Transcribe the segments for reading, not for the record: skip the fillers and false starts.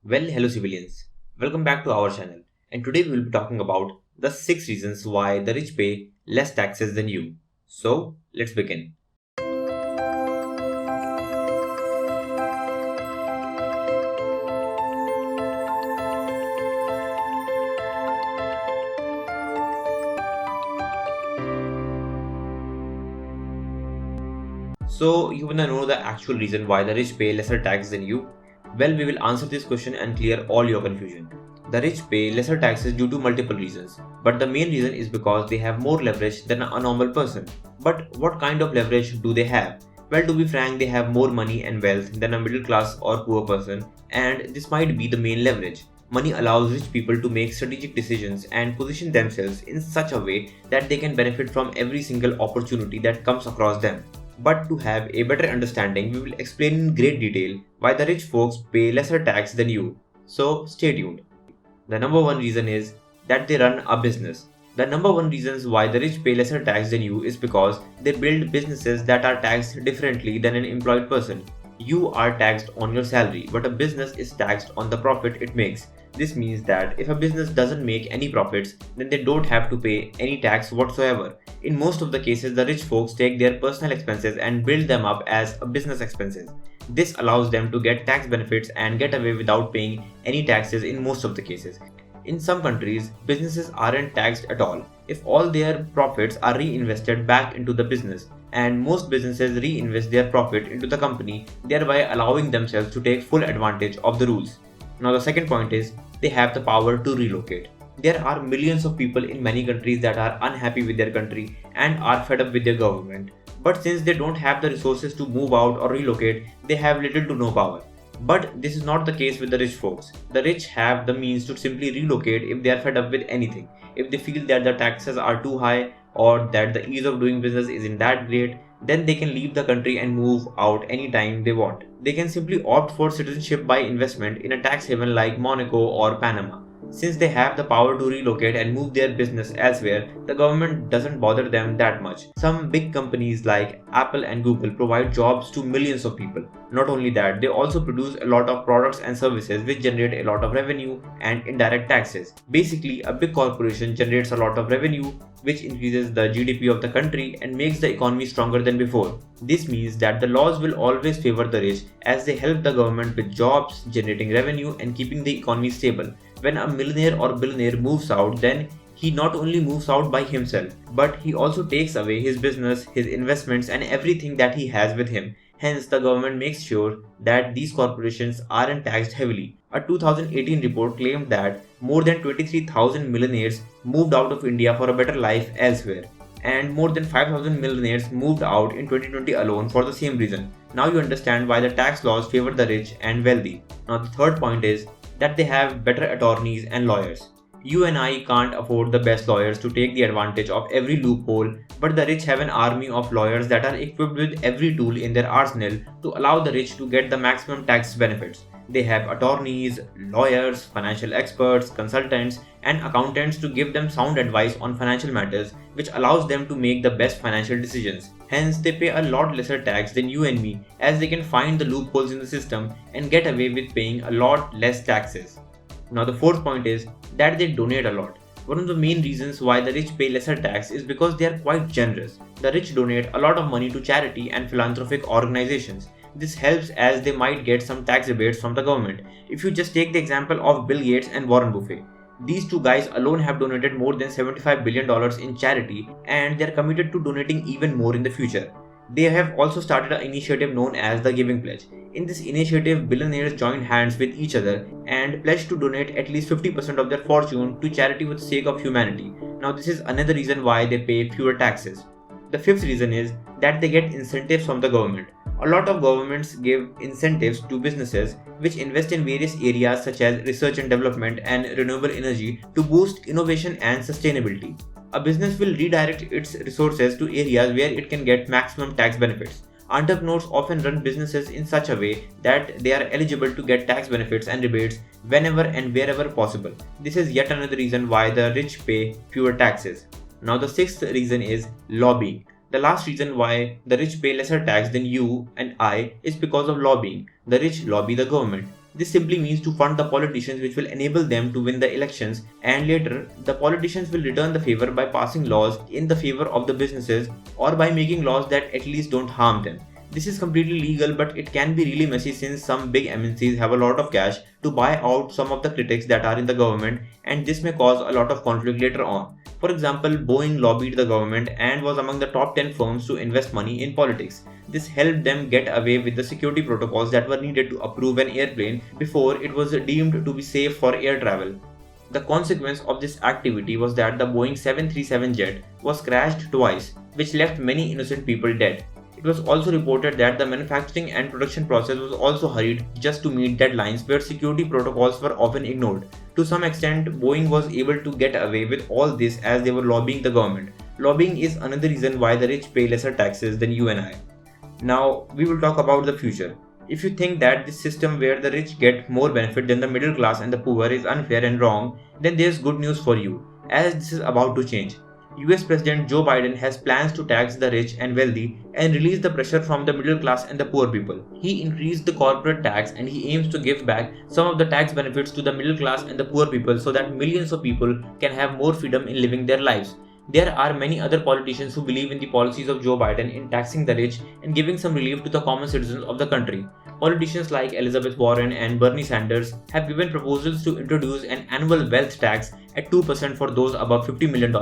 Well, hello civilians. Welcome back to our channel. And today we will be talking about the 6 reasons why the rich pay less taxes than you. So, let's begin. So, you want to know the actual reason why the rich pay lesser tax than you? Well, we will answer this question and clear all your confusion. The rich pay lesser taxes due to multiple reasons, but the main reason is because they have more leverage than a normal person. But what kind of leverage do they have? Well, to be frank, they have more money and wealth than a middle class or poor person, and this might be the main leverage. Money allows rich people to make strategic decisions and position themselves in such a way that they can benefit from every single opportunity that comes across them. But to have a better understanding, we will explain in great detail why the rich folks pay lesser tax than you. So stay tuned. The number one reason is that they run a business. The number one reasons why the rich pay lesser tax than you is because they build businesses that are taxed differently than an employed person. You are taxed on your salary, but a business is taxed on the profit it makes. This means that if a business doesn't make any profits, then they don't have to pay any tax whatsoever. In most of the cases, the rich folks take their personal expenses and build them up as a business expenses. This allows them to get tax benefits and get away without paying any taxes in most of the cases. In some countries, businesses aren't taxed at all if all their profits are reinvested back into the business, and most businesses reinvest their profit into the company, thereby allowing themselves to take full advantage of the rules. Now, the second point is they have the power to relocate. There are millions of people in many countries that are unhappy with their country and are fed up with their government. But since they don't have the resources to move out or relocate, they have little to no power. But this is not the case with the rich folks. The rich have the means to simply relocate if they are fed up with anything. If they feel that the taxes are too high or that the ease of doing business isn't that great, then they can leave the country and move out anytime they want. They can simply opt for citizenship by investment in a tax haven like Monaco or Panama. Since they have the power to relocate and move their business elsewhere, the government doesn't bother them that much. Some big companies like Apple and Google provide jobs to millions of people. Not only that, they also produce a lot of products and services which generate a lot of revenue and indirect taxes. Basically, a big corporation generates a lot of revenue, which increases the GDP of the country and makes the economy stronger than before. This means that the laws will always favor the rich as they help the government with jobs, generating revenue, and keeping the economy stable. When a millionaire or billionaire moves out, then he not only moves out by himself, but he also takes away his business, his investments, and everything that he has with him. Hence, the government makes sure that these corporations aren't taxed heavily. A 2018 report claimed that more than 23,000 millionaires moved out of India for a better life elsewhere, and more than 5,000 millionaires moved out in 2020 alone for the same reason. Now you understand why the tax laws favor the rich and wealthy. Now, the third point is that they have better attorneys and lawyers. You and I can't afford the best lawyers to take the advantage of every loophole, but the rich have an army of lawyers that are equipped with every tool in their arsenal to allow the rich to get the maximum tax benefits. They have attorneys, lawyers, financial experts, consultants, and accountants to give them sound advice on financial matters, which allows them to make the best financial decisions. Hence, they pay a lot lesser tax than you and me, as they can find the loopholes in the system and get away with paying a lot less taxes. Now, the fourth point is that they donate a lot. One of the main reasons why the rich pay lesser tax is because they are quite generous. The rich donate a lot of money to charity and philanthropic organizations. This helps as they might get some tax rebates from the government. If you just take the example of Bill Gates and Warren Buffett, these two guys alone have donated more than $75 billion in charity, and they are committed to donating even more in the future. They have also started an initiative known as the Giving Pledge. In this initiative, billionaires joined hands with each other and pledged to donate at least 50% of their fortune to charity for the sake of humanity. Now, this is another reason why they pay fewer taxes. The fifth reason is that they get incentives from the government. A lot of governments give incentives to businesses which invest in various areas such as research and development and renewable energy to boost innovation and sustainability. A business will redirect its resources to areas where it can get maximum tax benefits. Entrepreneurs often run businesses in such a way that they are eligible to get tax benefits and rebates whenever and wherever possible. This is yet another reason why the rich pay fewer taxes. Now, the sixth reason is lobbying. The last reason why the rich pay lesser tax than you and I is because of lobbying. The rich lobby the government. This simply means to fund the politicians which will enable them to win the elections, and later the politicians will return the favor by passing laws in the favor of the businesses or by making laws that at least don't harm them. This is completely legal, but it can be really messy since some big MNCs have a lot of cash to buy out some of the critics that are in the government, and this may cause a lot of conflict later on. For example, Boeing lobbied the government and was among the top 10 firms to invest money in politics. This helped them get away with the security protocols that were needed to approve an airplane before it was deemed to be safe for air travel. The consequence of this activity was that the Boeing 737 jet was crashed twice, which left many innocent people dead. It was also reported that the manufacturing and production process was also hurried just to meet deadlines where security protocols were often ignored. To some extent, Boeing was able to get away with all this as they were lobbying the government. Lobbying is another reason why the rich pay lesser taxes than you and I. Now, we will talk about the future. If you think that this system where the rich get more benefit than the middle class and the poor is unfair and wrong, then there's good news for you, as this is about to change. US President Joe Biden has plans to tax the rich and wealthy and release the pressure from the middle class and the poor people. He increased the corporate tax and he aims to give back some of the tax benefits to the middle class and the poor people so that millions of people can have more freedom in living their lives. There are many other politicians who believe in the policies of Joe Biden in taxing the rich and giving some relief to the common citizens of the country. Politicians like Elizabeth Warren and Bernie Sanders have given proposals to introduce an annual wealth tax at 2% for those above $50 million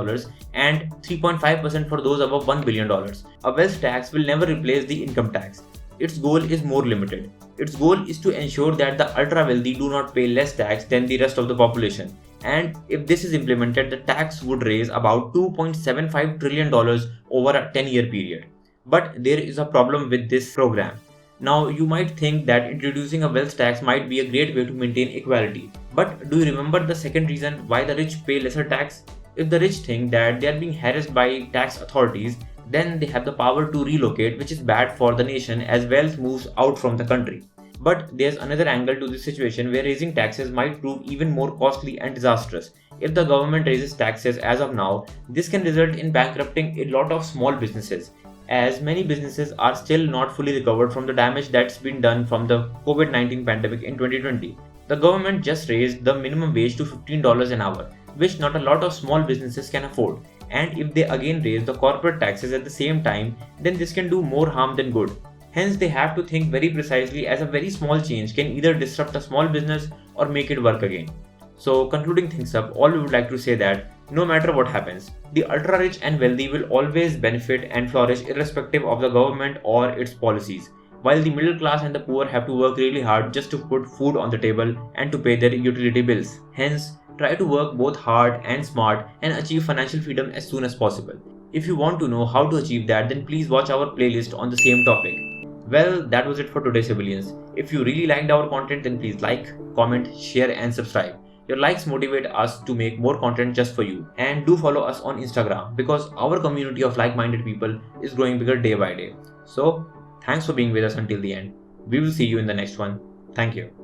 and 3.5% for those above $1 billion. A wealth tax will never replace the income tax. Its goal is more limited. Its goal is to ensure that the ultra wealthy do not pay less tax than the rest of the population. And if this is implemented, the tax would raise about $2.75 trillion over a 10-year period. But there is a problem with this program. Now, you might think that introducing a wealth tax might be a great way to maintain equality. But do you remember the second reason why the rich pay lesser tax? If the rich think that they are being harassed by tax authorities, then they have the power to relocate, which is bad for the nation as wealth moves out from the country. But there's another angle to this situation where raising taxes might prove even more costly and disastrous. If the government raises taxes as of now, this can result in bankrupting a lot of small businesses, as many businesses are still not fully recovered from the damage that's been done from the COVID-19 pandemic in 2020. The government just raised the minimum wage to $15 an hour, which not a lot of small businesses can afford. And if they again raise the corporate taxes at the same time, then this can do more harm than good. Hence, they have to think very precisely, as a very small change can either disrupt a small business or make it work again. So, concluding things up, all we would like to say that no matter what happens, the ultra rich and wealthy will always benefit and flourish irrespective of the government or its policies, while the middle class and the poor have to work really hard just to put food on the table and to pay their utility bills. Hence, try to work both hard and smart and achieve financial freedom as soon as possible. If you want to know how to achieve that, then please watch our playlist on the same topic. Well, that was it for today, CiBillions. If you really liked our content, then please like, comment, share and subscribe. Your likes motivate us to make more content just for you. And do follow us on Instagram because our community of like-minded people is growing bigger day by day. So, thanks for being with us until the end. We will see you in the next one. Thank you.